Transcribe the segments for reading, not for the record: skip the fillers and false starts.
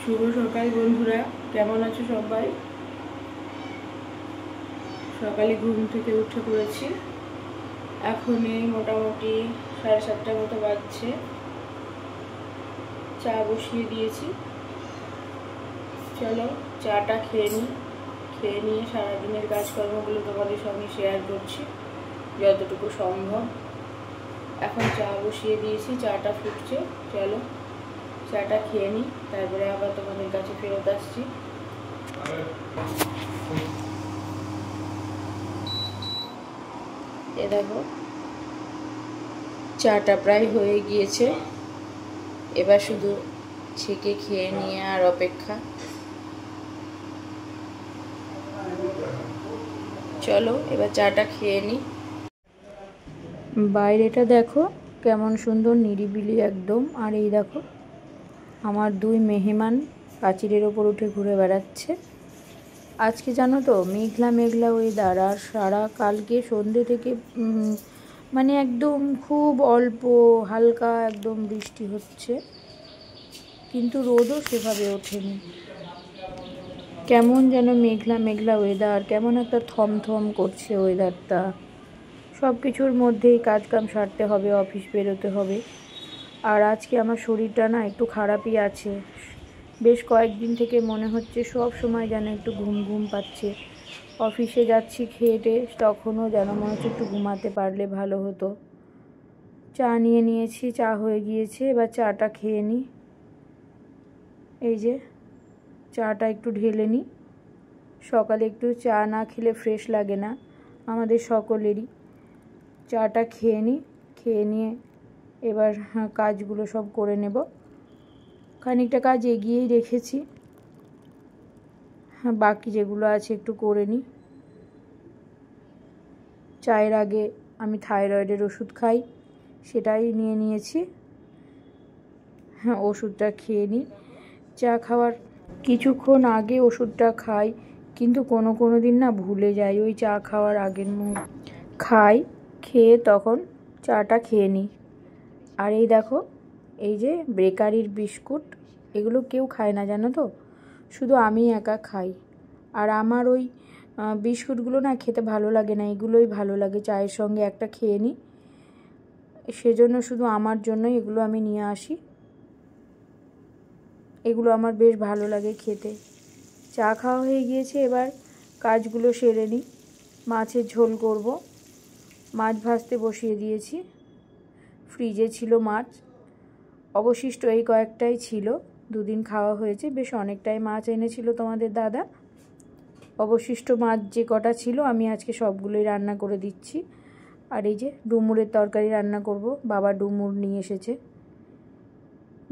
শুভ সকাল বন্ধুরা, কেমন আছো সবাই? সকালে ঘুম থেকে উঠে পড়েছি। এখনই মোটামুটি 7:30টার মতো বাজছে। চা বসিয়ে দিয়েছি, চলো চাটা খেয়ে নিই। খেয়ে নিয়ে সারাদিনের কাজকর্মগুলো তোমাদের সঙ্গে শেয়ার করছি যতটুকু সম্ভব। এখন চা বসিয়ে দিয়েছি, চাটা ফুটছে, চলো চাটা খেয়ে নিই, তারপরে আবার তোমাদের কাছে ফেরত আসছি। এ দেখো চাটা প্রায় হয়ে গিয়েছে, এবার শুধু ছেঁকে খেয়ে নিয়ে আর অপেক্ষা। চলো এবার চাটা খেয়ে নিই। বাইরেটা দেখো কেমন সুন্দর নিরিবিলি একদম। আর এই দেখো আমার দুই মেহমান পাঁচিলের ওপর উঠে ঘুরে বেড়াচ্ছে। আজকে জানো তো মেঘলা মেঘলা ওয়েদার, আর সারা কালকে সন্ধ্যে থেকে মানে একদম খুব অল্প হালকা একদম বৃষ্টি হচ্ছে, কিন্তু রোদও সেভাবে ওঠেনি। কেমন যেন মেঘলা মেঘলা ওয়েদার, কেমন একটা থমথম করছে ওয়েদারটা। সব কিছুর মধ্যেই কাজকাম সারতে হবে, অফিস বেরোতে হবে। আর আজকে আমার শরীরটা না একটু খারাপই আছে। বেশ কয়েকদিন থেকে মনে হচ্ছে সব সময় যেন একটু ঘুম ঘুম পাচ্ছে। অফিসে যাচ্ছি খেয়ে টেয়ে, তখনও যেন মনে হচ্ছে একটু ঘুমাতে পারলে ভালো হতো। চা নিয়ে নিয়েছি, চা হয়ে গিয়েছে, এবার চাটা খেয়ে নিই। এই যে চাটা একটু ঢেলে নিই। সকালে একটু চা না খেলে ফ্রেশ লাগে না আমাদের সকলেরই। চাটা খেয়ে নিই, খেয়ে নিয়ে এবার কাজগুলো সব করে নেব। খানিকটা কাজ এগিয়েই রেখেছি, বাকি যেগুলো আছে একটু করে নিই। চায়ের আগে আমি থাইরয়েডের ওষুধ খাই, সেটাই নিয়ে নিয়েছি। ওষুধটা খেয়ে নিই। চা খাওয়ার কিছুক্ষণ আগে ওষুধটা খাই, কিন্তু কোনো দিন না ভুলে যাই ওই চা খাওয়ার আগের মুহূর্তে খাই। খেয়ে তখন চাটা খেয়ে নিই। আর এই দেখো এই যে বেকারির বিস্কুট, এগুলো কেউ খায় না জানো তো, শুধু আমি একা খাই। আর আমার ওই বিস্কুটগুলো না খেতে ভালো লাগে না, এগুলোই ভালো লাগে। চায়ের সঙ্গে একটা খেয়ে নিই, সেজন্য শুধু আমার জন্যই এগুলো আমি নিয়ে আসি। এগুলো আমার বেশ ভালো লাগে খেতে। চা খাওয়া হয়ে গিয়েছে, এবার কাজগুলো সেরে নিই। মাছের ঝোল করব, মাছ ভাজতে বসিয়ে দিয়েছি। ফ্রিজে ছিল মাছ, অবশিষ্ট এই কয়েকটাই ছিল, দুদিন খাওয়া হয়েছে। বেশ অনেকটাই মাছ এনেছিল তোমাদের দাদা। অবশিষ্ট মাছ যে কটা ছিল আমি আজকে সবগুলোই রান্না করে দিচ্ছি। আর এই যে ডুমুরের তরকারি রান্না করব, বাবা ডুমুর নিয়ে এসেছে।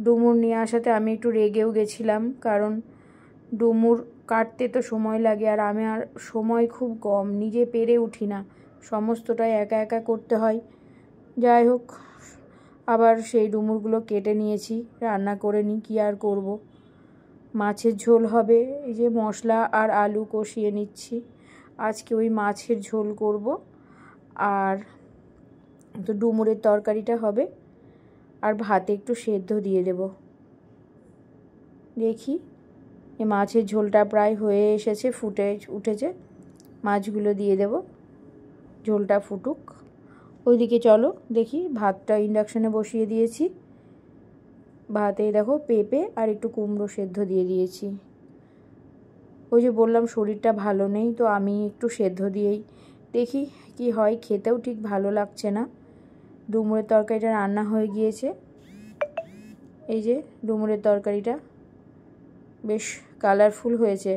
ডুমুর নিয়ে আসাতে আমি একটু রেগেও গেছিলাম, কারণ ডুমুর কাটতে তো সময় লাগে, আর আমি আর সময় খুব কম, নিজে পেরে উঠি না, সমস্তটাই একা একা করতে হয়। যাই হোক, আবার সেই ডুমুরগুলো কেটে নিয়েছি, রান্না করে নিই, কী আর করব। মাছের ঝোল হবে, এই যে মশলা আর আলু কষিয়ে নিচ্ছি। আজকে ওই মাছের ঝোল করব, আর তো ডুমুরের তরকারিটা হবে, আর ভাতে একটু সেদ্ধ দিয়ে দেব। দেখি এই মাছের ঝোলটা প্রায় হয়ে এসেছে, ফুটে উঠেছে, মাছগুলো দিয়ে দেব, ঝোলটা ফুটুক। ওইদিকে চলো দেখি, ভাতটা ইন্ডাকশানে বসিয়ে দিয়েছি। ভাতে দেখো পেঁপে আর একটু কুমড়ো সেদ্ধ দিয়ে দিয়েছি। ওই যে বললাম শরীরটা ভালো নেই, তো আমি একটু সেদ্ধ দিয়েই দেখি কি হয়। খেতেও ঠিক ভালো লাগছে না। ডুমুরের তরকারিটা রান্না হয়ে গিয়েছে। এই যে ডুমুরের তরকারিটা বেশ কালারফুল হয়েছে।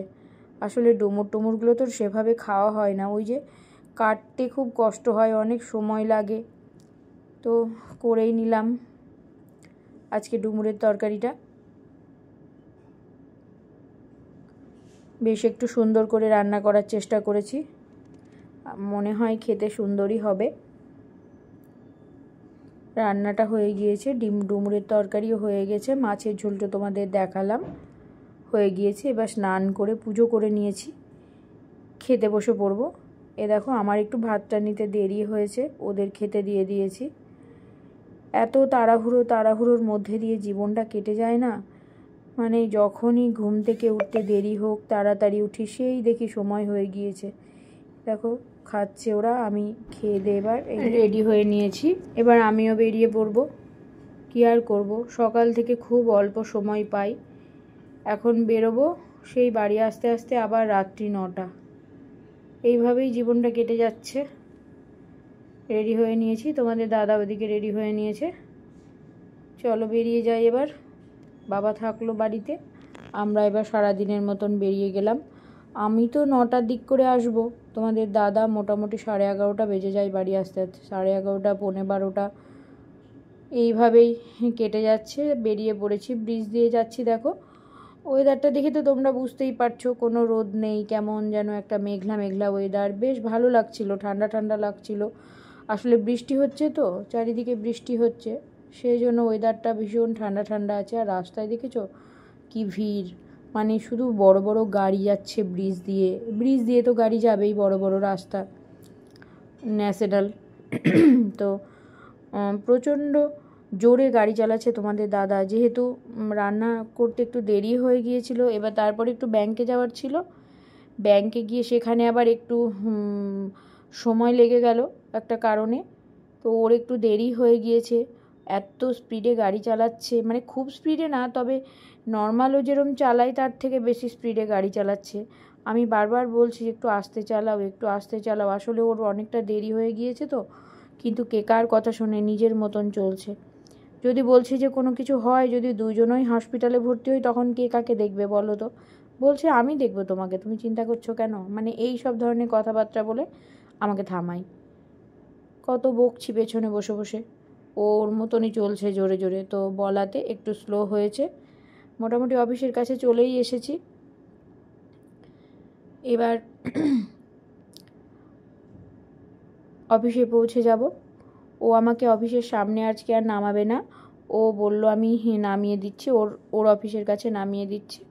আসলে ডুমুরগুলো তো সেভাবে খাওয়া হয় না, ওই যে কাটতে খুব কষ্ট হয়, অনেক সময় লাগে, তো করেই নিলাম আজকে ডুমুরের তরকারিটা। বেশ একটু সুন্দর করে রান্না করার চেষ্টা করেছি, মনে হয় খেতে সুন্দরই হবে। রান্নাটা হয়ে গিয়েছে, ডুমুরের তরকারিও হয়ে গেছে, মাছের ঝোলটা তোমাদের দেখালাম হয়ে গিয়েছে। এবার স্নান করে পুজো করে নিয়েছি, খেতে বসে পড়বো। এ দেখো আমার একটু ভাতটা নিতে দেরি হয়েছে, ওদের খেতে দিয়ে দিয়েছি। এত তাড়াহুড়োর মধ্যে দিয়ে জীবনটা কেটে যায় না, মানে যখনই ঘুম থেকে উঠতে দেরি হোক তাড়াতাড়ি উঠি, সেই দেখি সময় হয়ে গিয়েছে। দেখো খাচ্ছে ওরা, আমি খেয়ে দিয়ে এবার রেডি হয়ে নিয়েছি। এবার আমিও বেরিয়ে পড়বো। কী আর করবো, সকাল থেকে খুব অল্প সময় পাই। এখন বেরোবো, সেই বাড়ি আসতে আসতে আবার রাত্রি 9টা। এইভাবেই জীবনটা কেটে যাচ্ছে। রেডি হয়ে নিয়েছি, তোমাদের দাদা ওদিকে রেডি হয়ে নিয়েছে। চলো বেরিয়ে যাই এবার। বাবা থাকলো বাড়িতে, আমরা এবার সারাদিনের মতন বেরিয়ে গেলাম। আমি তো 9টার দিক করে আসব, তোমাদের দাদা মোটামুটি 11:30 বেজে যায় বাড়ি আসতে আসতে। 11:30, 11:45 এইভাবেই কেটে যাচ্ছে। বেরিয়ে পড়েছি, ব্রিজ দিয়ে যাচ্ছি। দেখো ওয়েদারটা দেখে তো তোমরা বুঝতেই পারছো, কোনো রোদ নেই, কেমন যেন একটা মেঘলা মেঘলা ওয়েদার। বেশ ভালো লাগছিল, ঠান্ডা ঠান্ডা লাগছিল। আসলে বৃষ্টি হচ্ছে তো, চারিদিকে বৃষ্টি হচ্ছে, সেই জন্য ওয়েদারটা ভীষণ ঠান্ডা ঠান্ডা আছে। আর রাস্তায় দেখেছো কি ভিড়, মানে শুধু বড় বড় গাড়ি যাচ্ছে ব্রিজ দিয়ে। ব্রিজ দিয়ে তো গাড়ি যাবেই, বড় বড় রাস্তা, ন্যাশনাল। তো প্রচণ্ড জোরে গাড়ি চালাচ্ছে তোমাদের দাদা। যেহেতু রান্না করতে একটু দেরি হয়ে গিয়েছিল, এবার তারপরে একটু ব্যাংকে যাওয়ার ছিল। ব্যাংকে গিয়ে সেখানে আবার একটু সময় লেগে গেল একটা কারণে, তো ওর একটু দেরি হয়ে গিয়েছে। এত স্পিডে গাড়ি চালাচ্ছে, মানে খুব স্পিডে না, তবে নর্মালও যেরকম চালায় তার থেকে বেশি স্পিডে গাড়ি চালাচ্ছে। আমি বারবার বলছি একটু আস্তে চালাও, একটু আস্তে চালাও। আসলে ওর অনেকটা দেরি হয়ে গিয়েছে তো, কিন্তু কে কার কথা শুনে নিজের মতন চলছে। যদি বলছি যে কোনো কিছু হয়, যদি দুজনেই হসপিটালে ভর্তি হই, তখন কে কাকে দেখবে বলো তো? বলছে আমি দেখবো তোমাকে, তুমি চিন্তা করছো কেন, মানে এই সব ধরনের কথাবার্তা বলে আমাকে থামাই। কত বকছি পেছনে বসে বসে, ওর মতনই চলছে জোরে জোরে। তো বলাতে একটু স্লো হয়েছে। মোটামুটি অফিসের কাছে চলেই এসেছি। এবার অফিসে পৌঁছে যাব। ও আমাকে অফিসের সামনে আজকে আর নামাবে না, ও বলল আমি নামিয়ে দিচ্ছি, ওর অফিসের কাছে নামিয়ে দিচ্ছি।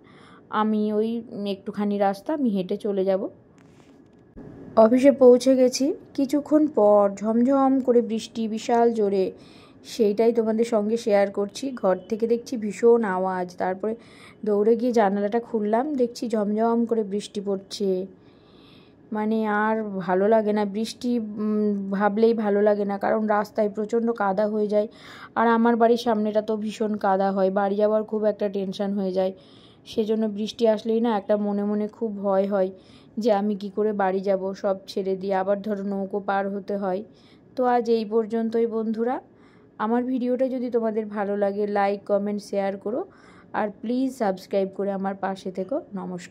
আমি ওই একটুখানি রাস্তা আমি হেঁটে চলে যাব। অফিসে পৌঁছে গেছি। কিছুক্ষণ পর ঝমঝম করে বৃষ্টি, বিশাল জোরে, সেইটাই তোমাদের সঙ্গে শেয়ার করছি। ঘর থেকে দেখছি ভীষণ আওয়াজ, তারপরে দৌড়ে গিয়ে জানালাটা খুললাম, দেখছি ঝমঝম করে বৃষ্টি পড়ছে। মানে আর ভালো লাগে না, বৃষ্টি ভাবলেই ভালো লাগে না, কারণ রাস্তায় প্রচণ্ড কাদা হয়ে যায়। আর আমার বাড়ির সামনেটা তো ভীষণ কাদা হয়, বাড়ি যাওয়ার খুব একটা টেনশান হয়ে যায়। সেজন্য বৃষ্টি আসলেই না একটা মনে মনে খুব ভয় হয় যে আমি কি করে বাড়ি যাব, সব ছেড়ে দিয়ে। আবার ধরো নৌকো পার হতে হয়। তো আজ এই পর্যন্তই বন্ধুরা। আমার ভিডিওটা যদি তোমাদের ভালো লাগে, লাইক, কমেন্ট, শেয়ার করো। আর প্লিজ সাবস্ক্রাইব করে আমার পাশে থেকো। নমস্কার।